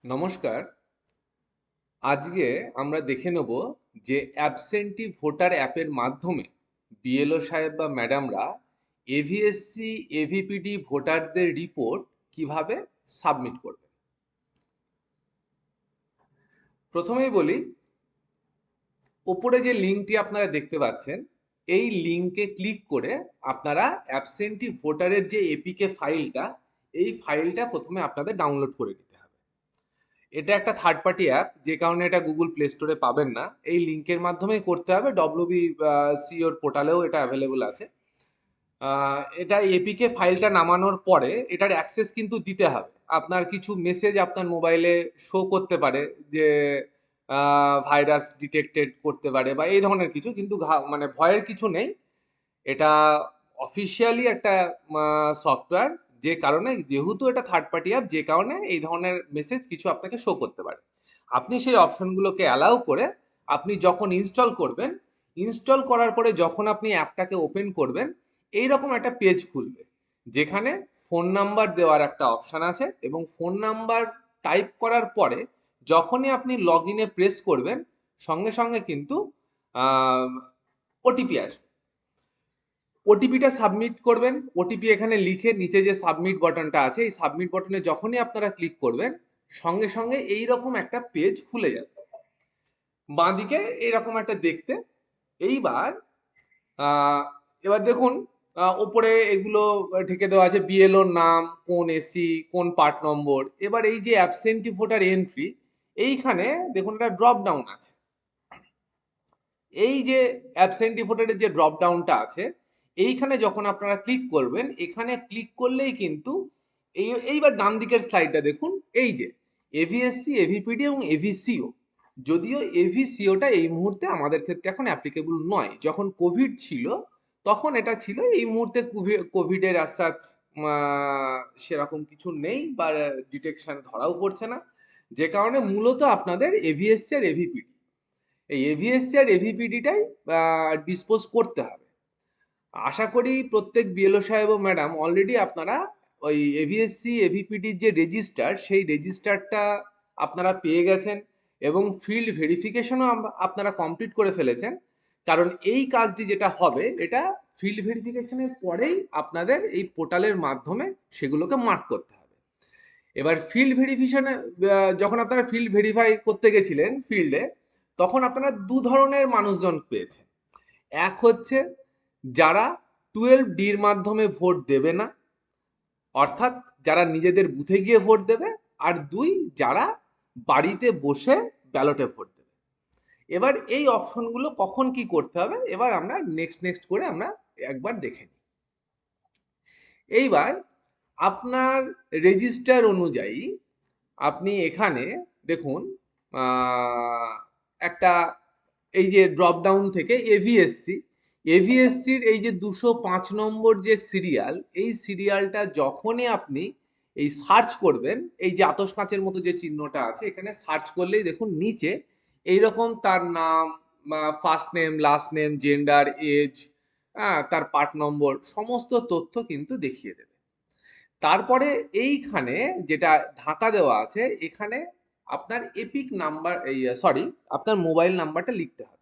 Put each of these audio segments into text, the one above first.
নমস্কার। আজকে আমরা দেখে নেব যে অ্যাবসেন্টি ভোটার অ্যাপের মাধ্যমে বিএলও সাহেব বা ম্যাডামরা এভিএসসি এভিপিডি ভোটারদের রিপোর্ট কিভাবে সাবমিট করবে। প্রথমেই বলি, ওপরে যে লিঙ্কটি আপনারা দেখতে পাচ্ছেন, এই লিঙ্কে ক্লিক করে আপনারা অ্যাবসেন্টি ভোটারের যে এপিকে ফাইলটা, এই ফাইলটা প্রথমে আপনাদের ডাউনলোড করে নিতে হবে। এটা একটা থার্ড পার্টি অ্যাপ, যে কারণে এটা গুগল প্লে স্টোরে পাবেন না। এই লিঙ্কের মাধ্যমেই করতে হবে। ডব্লিউবিসিওর পোর্টালেও এটা অ্যাভেলেবল আছে। এটা এপিকে ফাইলটা নামানোর পরে এটার অ্যাক্সেস কিন্তু দিতে হবে। আপনার কিছু মেসেজ আপনার মোবাইলে শো করতে পারে যে ভাইরাস ডিটেক্টেড করতে পারে বা এই ধরনের কিছু, কিন্তু মানে ভয়ের কিছু নেই। এটা অফিসিয়ালি একটা সফটওয়্যার, যে কারণে যেহেতু এটা থার্ড পার্টি অ্যাপ, যে কারণে এই ধরনের মেসেজ কিছু আপনাকে শো করতে পারে। আপনি সেই অপশনগুলোকে অ্যালাউ করে আপনি যখন ইনস্টল করবেন, ইনস্টল করার পরে যখন আপনি অ্যাপটাকে ওপেন করবেন, এইরকম একটা পেজ খুলবে, যেখানে ফোন নাম্বার দেওয়ার একটা অপশান আছে, এবং ফোন নাম্বার টাইপ করার পরে যখনই আপনি লগ ইনে প্রেস করবেন, সঙ্গে সঙ্গে কিন্তু ওটিপি আসবে। ওটিপিটা সাবমিট করবেন। ওটিপি এখানে লিখে নিচে যে সাবমিট বাটনটা আছে, এই সাবমিট বাটনে যখনই আপনারা ক্লিক করবেন, সঙ্গে সঙ্গে এইরকম একটা পেজ খুলে যাবে বাঁদিকে, এইরকম একটা দেখতে। এইবার আহ, এবার দেখুন, ওপরে এগুলো ঢেকে দেওয়া আছে, বিএলওর নাম, কোন এসি, কোন পার্ট নম্বর। এবার এই যে অ্যাবসেন্টি ভোটার এন্ট্রি, এইখানে দেখুন একটা ড্রপ ডাউন আছে। এই যে অ্যাবসেন্টি ভোটারের যে ড্রপ ডাউনটা আছে, এইখানে যখন আপনারা ক্লিক করবেন, এখানে ক্লিক করলেই কিন্তু এইবার ডান দিকের স্লাইডটা দেখুন। এই যে এভিএসসি, এভিপিডি এবং এভিসিও, যদিও এভিসিওটা এই মুহূর্তে আমাদের ক্ষেত্রে এখন অ্যাপ্লিকেবল নয়। যখন কোভিড ছিল তখন এটা ছিল। এই মুহূর্তে কোভিডের আসাচ সেরকম কিছু নেই, বা ডিটেকশন ধরাও পড়ছে না, যে কারণে মূলত আপনাদের এভিএসসি আর এভিপিডি, এই এভিএসসি আর এভিপিডিটাই ডিসপোজ করতে হবে। আশা করি প্রত্যেক বিএলও সাহেব ও ম্যাডাম অলরেডি আপনারা ওই এভিএসসি এভিপিডির যে রেজিস্টার, সেই রেজিস্টারটা আপনারা পেয়ে গেছেন, এবং ফিল্ড ভেরিফিকেশনও আপনারা কমপ্লিট করে ফেলেছেন। কারণ এই কাজটি যেটা হবে, এটা ফিল্ড ভেরিফিকেশনের পরেই আপনাদের এই পোর্টালের মাধ্যমে সেগুলোকে মার্ক করতে হবে। এবার ফিল্ড ভেরিফিকেশনে যখন আপনারা ফিল্ড ভেরিফাই করতে গেছিলেন ফিল্ডে, তখন আপনারা দু ধরনের মানুষজন পেয়েছেন। এক হচ্ছে যারা 12ডির মাধ্যমে ভোট দেবে না, অর্থাৎ যারা নিজেদের বুথে গিয়ে ভোট দেবে। আর দুই, যারা বাড়িতে বসে ব্যালটে ভোট দেবে। এবার এই অপশনগুলো কখন কি করতে হবে, এবার আমরা নেক্সট নেক্সট করে আমরা একবার দেখে নিই। এইবার আপনার রেজিস্টার অনুযায়ী আপনি এখানে দেখুন, একটা এই যে ড্রপ ডাউন থেকে এভিএসসি, এভিএসসির এই যে 205 নম্বর যে সিরিয়াল, এই সিরিয়ালটা যখনই আপনি এই সার্চ করবেন, এই যে আতশ কাঁচের মতো যে চিহ্নটা আছে, এখানে সার্চ করলেই দেখুন নিচে এইরকম তার নাম, first name, last name, gender, age, তার পার্ট নম্বর, সমস্ত তথ্য কিন্তু দেখিয়ে দেবে। তারপরে এইখানে যেটা ঢাকা দেওয়া আছে, এখানে আপনার এপিক নাম্বার, এই সরি, আপনার মোবাইল নাম্বারটা লিখতে হবে।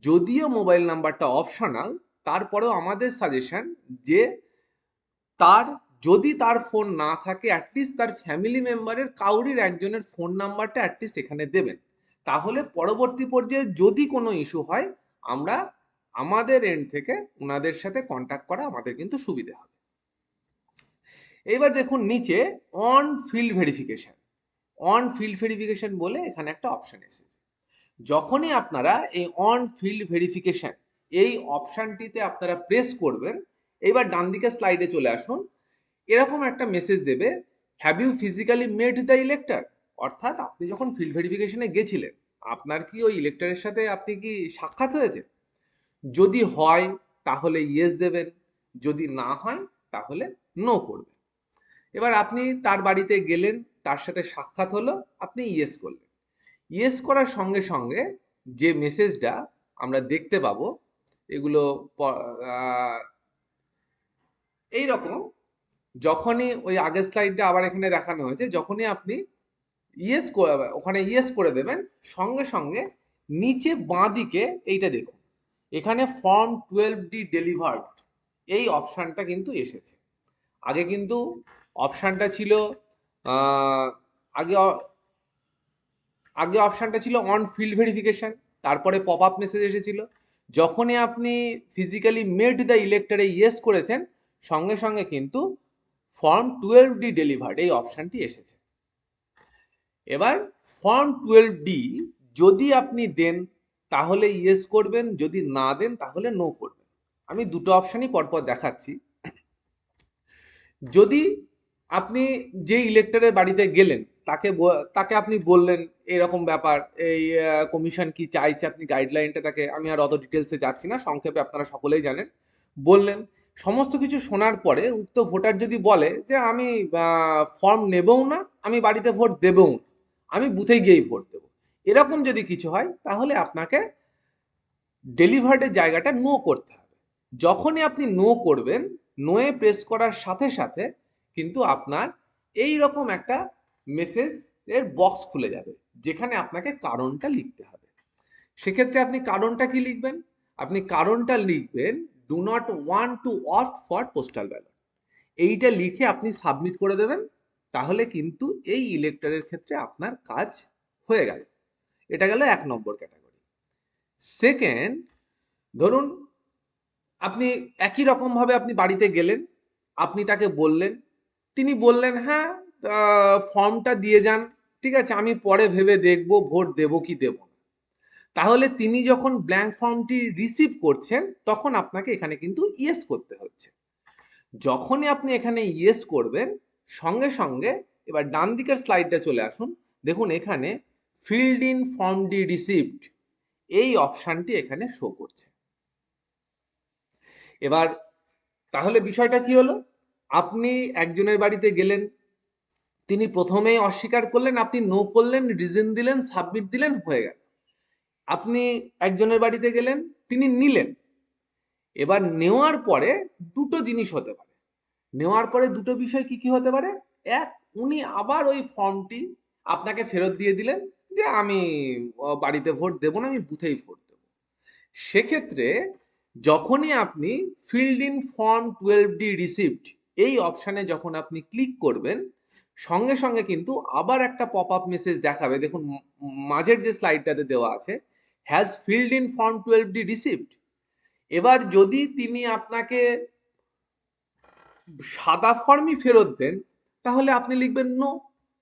যদিও মোবাইল নাম্বারটা অপশনাল, তারপরেও আমাদের সাজেশন যে তার, যদি তার ফোন না থাকে, অ্যাটলিস্ট তার ফ্যামিলি মেম্বারের কাউরির একজনের ফোন নাম্বারটা অ্যাটলিস্ট এখানে দেবেন। তাহলে পরবর্তী পর্যায়ে যদি কোনো ইস্যু হয়, আমরা আমাদের এন্ড থেকে ওনাদের সাথে কন্ট্যাক্ট করা আমাদের কিন্তু সুবিধে হবে। এবার দেখুন নিচে on field verification, on field verification বলে এখানে একটা অপশন এসেছে। যখনই আপনারা এই অন ফিল্ড ভেরিফিকেশন, এই অপশনটিতে আপনারা প্রেস করবেন, এবার ডান দিকে স্লাইডে চলে আসুন। এরকম একটা মেসেজ দেবে, have you physically met the elector. অর্থাৎ আপনি যখন ফিল্ড ভেরিফিকেশনে গেছিলেন, আপনার কি ওই ইলেক্টরের সাথে আপনি কি সাক্ষাৎ হয়েছে? যদি হয় তাহলে ইয়েস দেবেন, যদি না হয় তাহলে নো করবেন। এবার আপনি তার বাড়িতে গেলেন, তার সাথে সাক্ষাৎ হলো, আপনি ইয়েস করলেন। ইয়েস করার সঙ্গে সঙ্গে যে মেসেজটা আমরা দেখতে পাবো, এগুলো এইরকম, যখনই ওই আগের স্লাইডটা আবার এখানে দেখানো হয়েছে, যখনই আপনি ইয়েস, ওখানে ইয়েস করে দেবেন। সঙ্গে সঙ্গে নিচে বাঁ দিকে এইটা দেখুন, এখানে ফর্ম 12D ডেলিভার্ড এই অপশানটা কিন্তু এসেছে। আগে কিন্তু অপশানটা ছিল আহ, আগে আগে অপশানটা ছিল অন ফিল্ড ভেরিফিকেশন, তারপরে পপ আপ মেসেজ এসেছিল। যখনই আপনি ফিজিক্যালি মেড দ্য ইলেক্টরে ইয়েস করেছেন, সঙ্গে সঙ্গে কিন্তু ফর্ম 12D ডেলিভার্ড এই অপশানটি এসেছে। এবার ফর্ম 12D যদি আপনি দেন তাহলে ইয়েস করবেন, যদি না দেন তাহলে নো করবেন। আমি দুটো অপশানই পরপর দেখাচ্ছি। যদি আপনি যে ইলেক্টরের বাড়িতে গেলেন তাকে আপনি বললেন এরকম ব্যাপার, এই কমিশন কি চাইছে, আপনি গাইডলাইনটা তাকে, আমি আর অত ডিটেলসে যাচ্ছি না, সংক্ষেপে আপনারা সকলেই জানেন, বললেন। সমস্ত কিছু শোনার পরে উক্ত ভোটার যদি বলে যে আমি ফর্ম নেবও না, আমি বাড়িতে ভোট দেবও না, আমি বুথে গিয়েই ভোট দেবো, এরকম যদি কিছু হয় তাহলে আপনাকে ডেলিভার্ডের জায়গাটা নো করতে হবে। যখনই আপনি নো করবেন, নোয়ে প্রেস করার সাথে সাথে কিন্তু আপনার এই রকম একটা মেসেজের বক্স খুলে যাবে, যেখানে আপনাকে কারণটা লিখতে হবে। সেক্ষেত্রে আপনি কারণটা কি লিখবেন? আপনি কারণটা লিখবেন do not want to opt for postal ballot. এইটা লিখে আপনি সাবমিট করে দেবেন, তাহলে কিন্তু এই ইলেক্টরের ক্ষেত্রে আপনার কাজ হয়ে গেল। এটা গেল 1 নম্বর ক্যাটাগরি। সেকেন্ড, ধরুন আপনি একই রকম ভাবে আপনি বাড়িতে গেলেন, আপনি তাকে বললেন, তিনি বললেন হ্যাঁ ফর্মটা দিয়ে যান, ঠিক আছে আমি পরে ভেবে দেখব ভোট দেব কি দেব না। তাহলে তিনি যখন ব্ল্যাঙ্ক ফর্মটি রিসিভ করছেন তখন আপনাকে এখানে কিন্তু ইয়েস করতে হচ্ছে। যখনই আপনি এখানে ইয়েস করবেন, সঙ্গে সঙ্গে এবার ডান দিকের স্লাইডটা চলে আসুন, দেখুন এখানে field in form D received এই অপশানটি এখানে শো করছে। এবার তাহলে বিষয়টা কি হলো? আপনি একজনের বাড়িতে গেলেন, তিনি প্রথমেই অস্বীকার করলেন, আপনি নো করলেন, রিজন দিলেন, সাবমিট দিলেন, হয়ে গেল। আপনি একজনের বাড়িতে গেলেন, তিনি নিলেন। এবার নেওয়ার পরে দুটো জিনিস হতে পারে। নেওয়ার পরে দুটো বিষয় কি কি হতে পারে? এক, উনি আবার ওই ফর্মটি আপনাকে ফেরত দিয়ে দিলেন যে আমি বাড়িতে ভোট দেবো না, আমি বুথেই ভোট দেবো। সেক্ষেত্রে যখনই আপনি field in form 12D received এই অপশানে যখন আপনি ক্লিক করবেন, সঙ্গে সঙ্গে কিন্তু আবার একটা পপ আপ মেসেজ দেখাবে। দেখুন মাঝের যে স্লাইডটাতে দেওয়া আছে, has field in form 12D received. এবার যদি তিনি আপনাকে সাদা ফর্মই ফেরত দেন, তাহলে আপনি লিখবেন নো,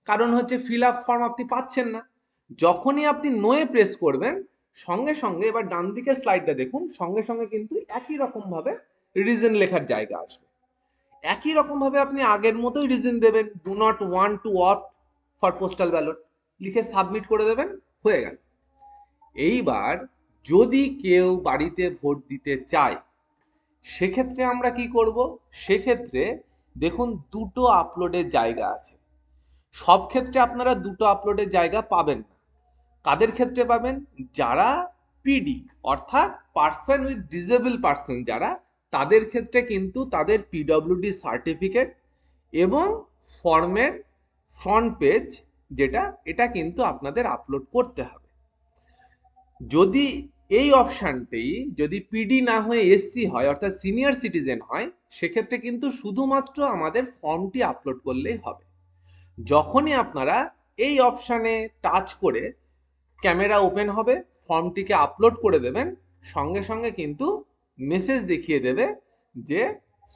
কারণ হচ্ছে ফিল আপ ফর্ম আপনি পাচ্ছেন না। যখনই আপনি নোয়ে প্রেস করবেন, সঙ্গে সঙ্গে এবার ডান দিকের স্লাইডটা দেখুন, সঙ্গে সঙ্গে কিন্তু একই রকম ভাবে রিজন লেখার জায়গা আসবে। একই রকম ভাবে আপনি আগের মতোই রিজন দেবেন, do not want to opt for postal ballot, লিখে সাবমিট করে দেবেন, হয়ে গেল। এইবার যদি কেউ বাড়িতে ভোট দিতে চায়, সেক্ষেত্রে আমরা কি করব? সেক্ষেত্রে দেখুন দুটো আপলোডের জায়গা আছে। সব ক্ষেত্রে আপনারা দুটো আপলোডের জায়গা পাবেন না। কাদের ক্ষেত্রে পাবেন? যারা পিডি অর্থাৎ পার্সন উইথ ডিসেবল পার্সন যারা, তাদের ক্ষেত্রে কিন্তু তাদের পিডব্লিউডি সার্টিফিকেট এবং ফর্মের ফ্রন্ট পেজ যেটা, এটা কিন্তু আপনাদের আপলোড করতে হবে। যদি এই অপশানটি যদি পিডি না হয়ে এসসি হয় অর্থাৎ সিনিয়র সিটিজেন হয়, সেক্ষেত্রে কিন্তু শুধুমাত্র আমাদের ফর্মটি আপলোড করলেই হবে। যখনই আপনারা এই অপশানে টাচ করে ক্যামেরা ওপেন হবে, ফর্মটিকে আপলোড করে দেবেন, সঙ্গে সঙ্গে কিন্তু মেসেজ দেখিয়ে দেবে যে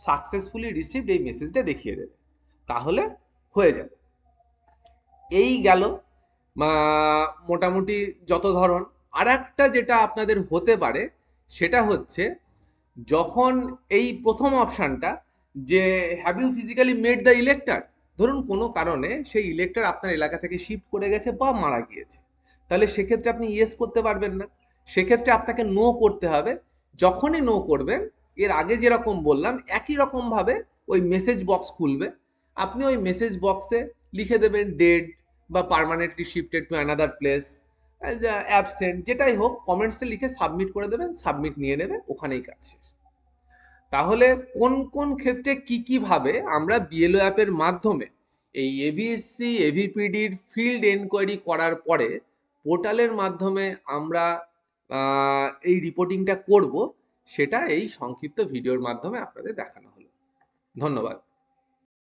সাকসেসফুলি রিসিভড, এই মেসেজটা দেখিয়ে দেবে, তাহলে হয়ে যাবে। এই গেল মোটামুটি যত ধরন। আর একটা যেটা আপনাদের হতে পারে সেটা হচ্ছে, যখন এই প্রথম অপশানটা যে have you physically made the elector, ধরুন কোনো কারণে সেই ইলেক্টর আপনার এলাকা থেকে শিফট করে গেছে বা মারা গিয়েছে, তাহলে সেক্ষেত্রে আপনি ইয়েস করতে পারবেন না, সেক্ষেত্রে আপনাকে নো করতে হবে। যখনই নো করবেন, এর আগে যেরকম বললাম একই রকম ভাবে ওই মেসেজ বক্স খুলবে, আপনি ওই মেসেজ বক্সে লিখে দেবেন ডেড বা permanently shifted to another place, absent, যেটাই হোক কমেন্টসটা লিখে সাবমিট করে দেবেন, সাবমিট নিয়ে নেবে, ওখানেই কাজ শেষ। তাহলে কোন কোন ক্ষেত্রে কি কি ভাবে আমরা বিএলও অ্যাপের মাধ্যমে এই এভিএসসি এভিপিডির ফিল্ড এনকোয়ারি করার পরে পোর্টালের মাধ্যমে আমরা এই রিপোর্টিংটা করব, সেটা এই সংক্ষিপ্ত ভিডিওর মাধ্যমে আপনাদের দেখানো হলো। ধন্যবাদ।